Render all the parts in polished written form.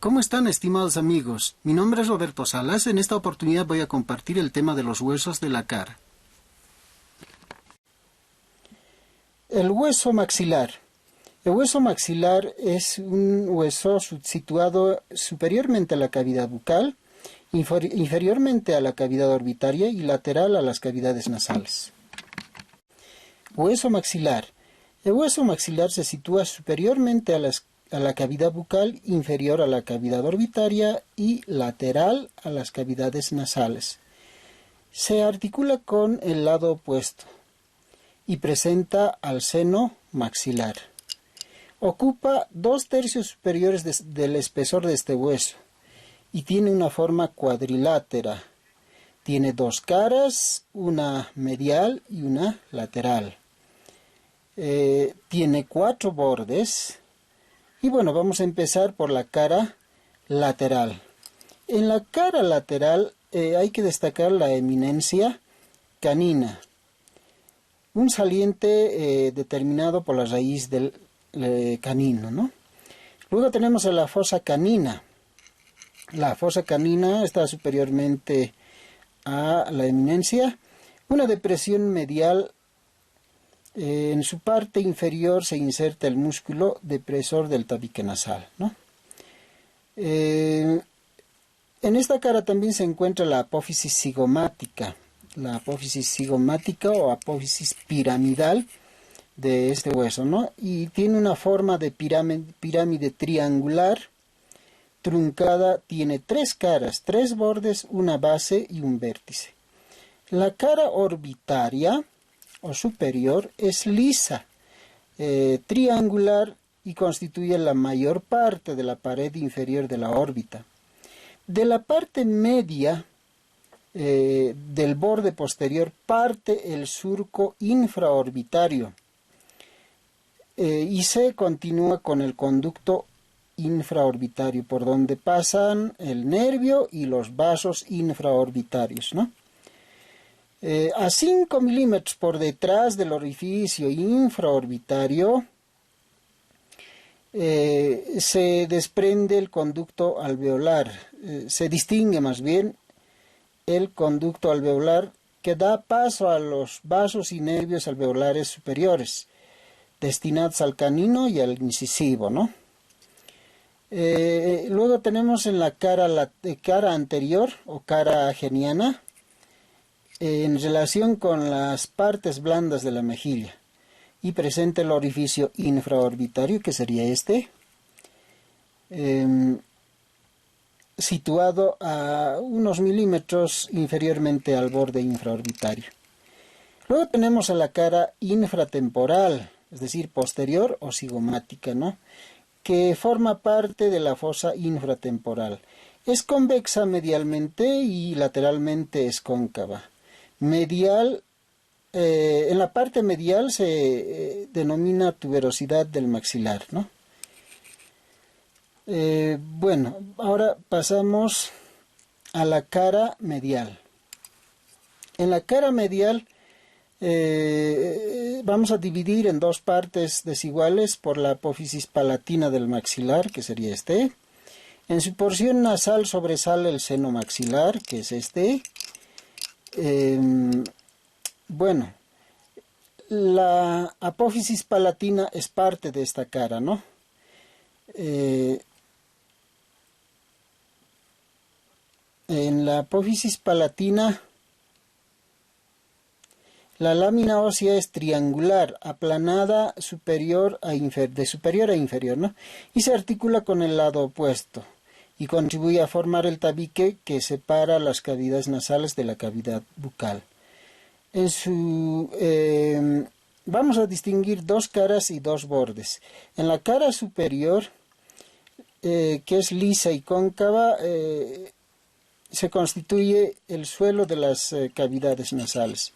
¿Cómo están, estimados amigos? Mi nombre es Roberto Salas. En esta oportunidad voy a compartir el tema de los huesos de la cara. El hueso maxilar. El hueso maxilar es un hueso situado superiormente a la cavidad bucal, inferiormente a la cavidad orbitaria y lateral a las cavidades nasales. Hueso maxilar. El hueso maxilar se sitúa superiormente a la cavidad bucal, inferior a la cavidad orbitaria y lateral a las cavidades nasales. Se articula con el lado opuesto y presenta al seno maxilar. Ocupa 2/3 superiores del espesor de este hueso y tiene una forma cuadrilátera. Tiene dos caras, una medial y una lateral. Tiene 4 bordes. Y bueno, vamos a empezar por la cara lateral. En la cara lateral hay que destacar la eminencia canina, un saliente determinado por la raíz del canino, ¿no? Luego tenemos a la fosa canina. La fosa canina está superiormente a la eminencia. Una depresión medial. En su parte inferior se inserta el músculo depresor del tabique nasal, ¿no? En esta cara también se encuentra la apófisis zigomática. La apófisis zigomática o apófisis piramidal de este hueso, ¿no? Y tiene una forma de pirámide triangular, truncada, tiene 3 caras, 3 bordes, una base y un vértice. La cara orbitaria o superior es lisa, triangular y constituye la mayor parte de la pared inferior de la órbita. De la parte media del borde posterior parte el surco infraorbitario y se continúa con el conducto infraorbitario por donde pasan el nervio y los vasos infraorbitarios, ¿no? A 5 milímetros por detrás del orificio infraorbitario se desprende el conducto alveolar, se distingue más bien el conducto alveolar que da paso a los vasos y nervios alveolares superiores, destinados al canino y al incisivo, ¿no? Luego tenemos en la cara anterior o cara geniana, en relación con las partes blandas de la mejilla, y presenta el orificio infraorbitario, que sería este, situado a unos milímetros inferiormente al borde infraorbitario. Luego tenemos a la cara infratemporal, es decir, posterior o zigomática, ¿no?, que forma parte de la fosa infratemporal. Es convexa medialmente y lateralmente es cóncava. Medial, en la parte medial se denomina tuberosidad del maxilar, ¿no? Bueno, ahora pasamos a la cara medial. En la cara medial vamos a dividir en 2 partes desiguales por la apófisis palatina del maxilar, que sería este. En su porción nasal sobresale el seno maxilar, que es este. Bueno, la apófisis palatina es parte de esta cara, ¿no? En la apófisis palatina, la lámina ósea es triangular, aplanada de superior a inferior, ¿no? Y se articula con el lado opuesto y contribuye a formar el tabique que separa las cavidades nasales de la cavidad bucal. Vamos a distinguir 2 caras y 2 bordes. En la cara superior, que es lisa y cóncava, se constituye el suelo de las cavidades nasales.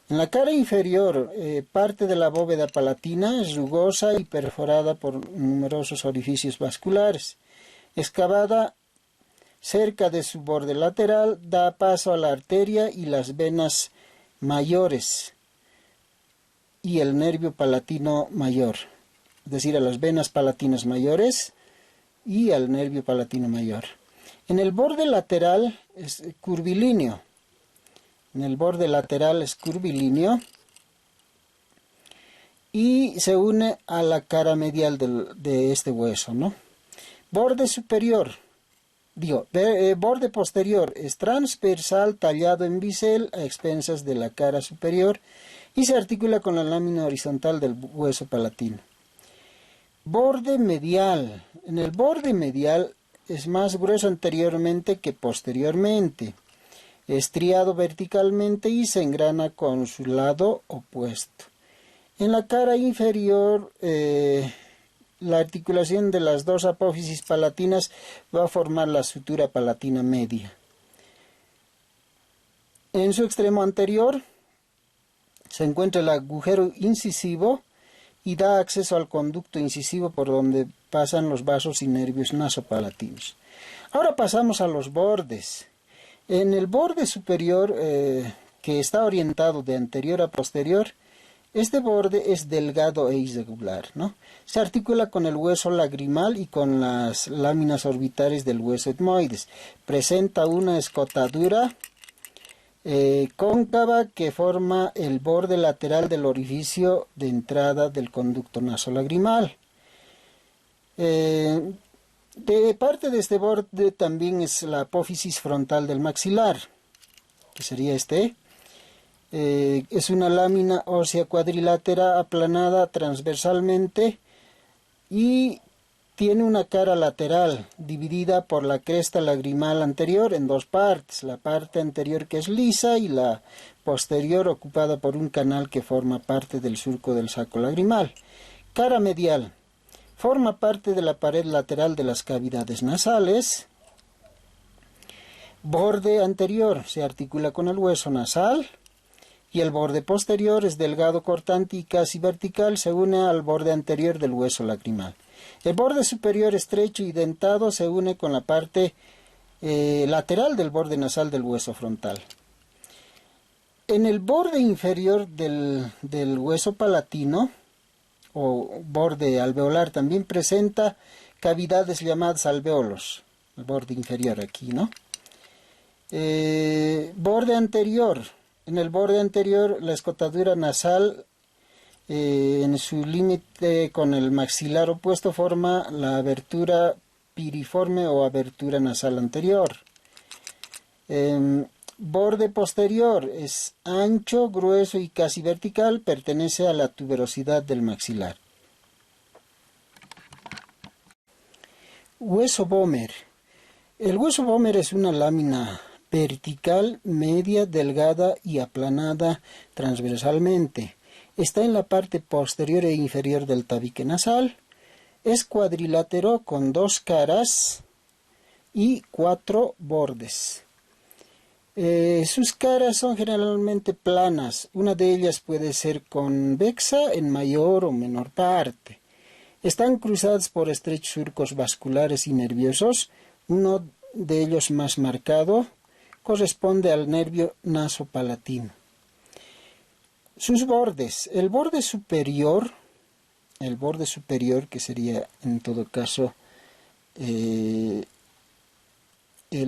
En la cara inferior, parte de la bóveda palatina es rugosa y perforada por numerosos orificios vasculares. Excavada cerca de su borde lateral, da paso a la arteria y las venas mayores y el nervio palatino mayor, es decir, a las venas palatinas mayores y al nervio palatino mayor. En el borde lateral es curvilíneo. En el borde lateral es curvilíneo y se une a la cara medial de este hueso, ¿no? Borde superior, borde posterior es transversal tallado en bisel a expensas de la cara superior y se articula con la lámina horizontal del hueso palatino. Borde medial. En el borde medial es más grueso anteriormente que posteriormente. Estriado verticalmente y se engrana con su lado opuesto. En la cara inferior, la articulación de las dos apófisis palatinas va a formar la sutura palatina media. En su extremo anterior se encuentra el agujero incisivo y da acceso al conducto incisivo por donde pasan los vasos y nervios nasopalatinos. Ahora pasamos a los bordes. En el borde superior, que está orientado de anterior a posterior, este borde es delgado e irregular, ¿no? Se articula con el hueso lagrimal y con las láminas orbitales del hueso etmoides. Presenta una escotadura cóncava que forma el borde lateral del orificio de entrada del conducto nasolagrimal. De parte de este borde también es la apófisis frontal del maxilar, que sería este. Es una lámina ósea cuadrilátera aplanada transversalmente y tiene una cara lateral dividida por la cresta lagrimal anterior en dos partes, la parte anterior que es lisa y la posterior ocupada por un canal que forma parte del surco del saco lagrimal. Cara medial. Forma parte de la pared lateral de las cavidades nasales. Borde anterior se articula con el hueso nasal. Y el borde posterior es delgado, cortante y casi vertical, se une al borde anterior del hueso lacrimal. El borde superior estrecho y dentado se une con la parte lateral del borde nasal del hueso frontal. En el borde inferior del hueso palatino, o borde alveolar, también presenta cavidades llamadas alveolos. El borde inferior aquí, ¿no? Borde anterior. En el borde anterior, la escotadura nasal, en su límite con el maxilar opuesto, forma la abertura piriforme o abertura nasal anterior. Borde posterior es ancho, grueso y casi vertical, pertenece a la tuberosidad del maxilar. Hueso Böhmer. El hueso Böhmer es una lámina vertical, media, delgada y aplanada transversalmente. Está en la parte posterior e inferior del tabique nasal. Es cuadrilátero con dos caras y 4 bordes. Sus caras son generalmente planas. Una de ellas puede ser convexa en mayor o menor parte. Están cruzadas por estrechos surcos vasculares y nerviosos. Uno de ellos más marcado corresponde al nervio nasopalatino. Sus bordes. El borde superior, que sería en todo caso, el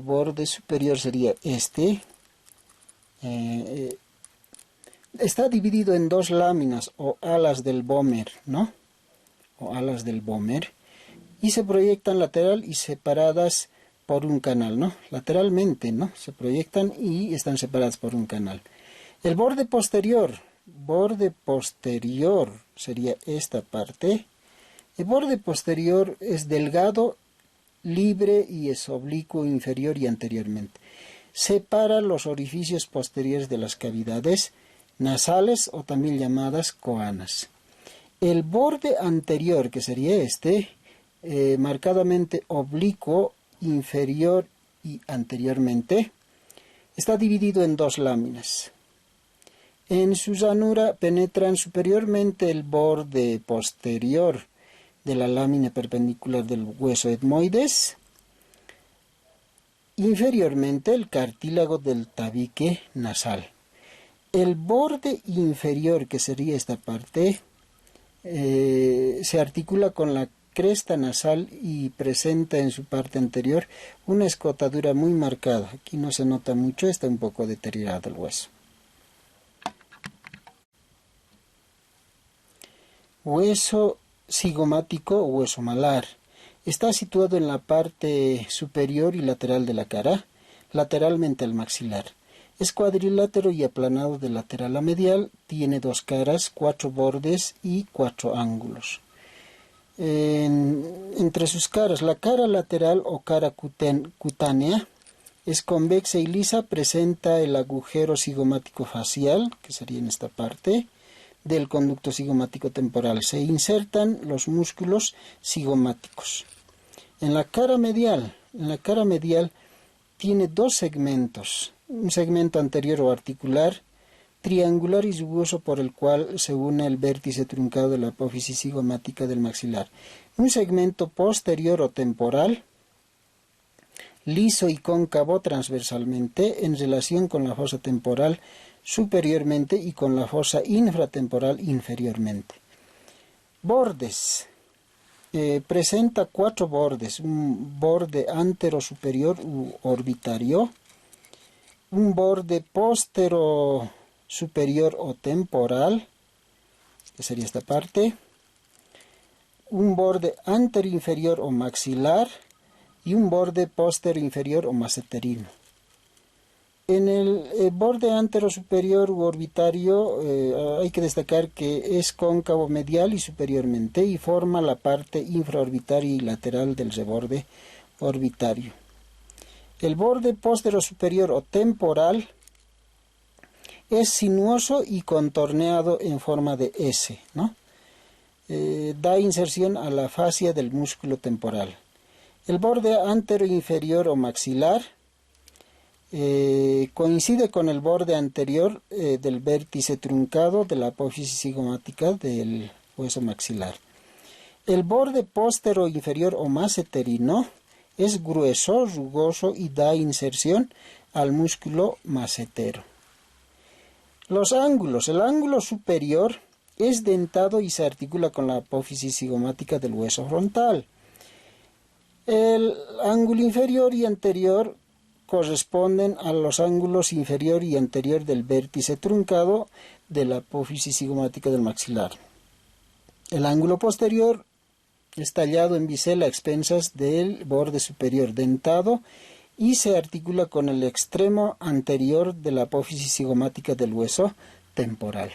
borde superior sería este. Está dividido en dos láminas o alas del Böhmer, ¿no? O alas del Böhmer. Y se proyectan lateral y separadas por un canal, ¿no? Lateralmente, ¿no? Se proyectan y están separadas por un canal. El borde posterior sería esta parte. El borde posterior es delgado, libre y es oblicuo inferior y anteriormente. Separa los orificios posteriores de las cavidades nasales o también llamadas coanas. El borde anterior, que sería este, marcadamente oblicuo, inferior y anteriormente, está dividido en dos láminas. En su llanura penetran superiormente el borde posterior de la lámina perpendicular del hueso etmoides, inferiormente el cartílago del tabique nasal. El borde inferior, que sería esta parte, se articula con la cresta nasal y presenta en su parte anterior una escotadura muy marcada. Aquí no se nota mucho, está un poco deteriorado el hueso. Hueso cigomático o hueso malar. Está situado en la parte superior y lateral de la cara, lateralmente al maxilar. Es cuadrilátero y aplanado de lateral a medial, tiene 2 caras, 4 bordes y 4 ángulos. Entre sus caras, la cara lateral o cara cutánea es convexa y lisa, presenta el agujero cigomático facial, que sería en esta parte, del conducto cigomático temporal. Se insertan los músculos cigomáticos. En la cara medial tiene 2 segmentos, un segmento anterior o articular, triangular y rugoso por el cual se une el vértice truncado de la apófisis cigomática del maxilar. Un segmento posterior o temporal, liso y cóncavo transversalmente en relación con la fosa temporal superiormente y con la fosa infratemporal inferiormente. Bordes. Presenta 4 bordes, un borde antero superior u orbitario, un borde postero superior o temporal, que sería esta parte, un borde antero inferior o maxilar y un borde postero inferior o maseterino. En el borde antero superior u orbitario hay que destacar que es cóncavo medial y superiormente y forma la parte infraorbitaria y lateral del reborde orbitario. El borde postero superior o temporal es sinuoso y contorneado en forma de S, ¿no? Da inserción a la fascia del músculo temporal. El borde antero inferior o maxilar coincide con el borde anterior del vértice truncado de la apófisis cigomática del hueso maxilar. El borde póstero inferior o maseterino es grueso, rugoso y da inserción al músculo masetero. Los ángulos. El ángulo superior es dentado y se articula con la apófisis cigomática del hueso frontal. El ángulo inferior y anterior corresponden a los ángulos inferior y anterior del vértice truncado de la apófisis cigomática del maxilar. El ángulo posterior es tallado en bisel a expensas del borde superior dentado y se articula con el extremo anterior de la apófisis cigomática del hueso temporal.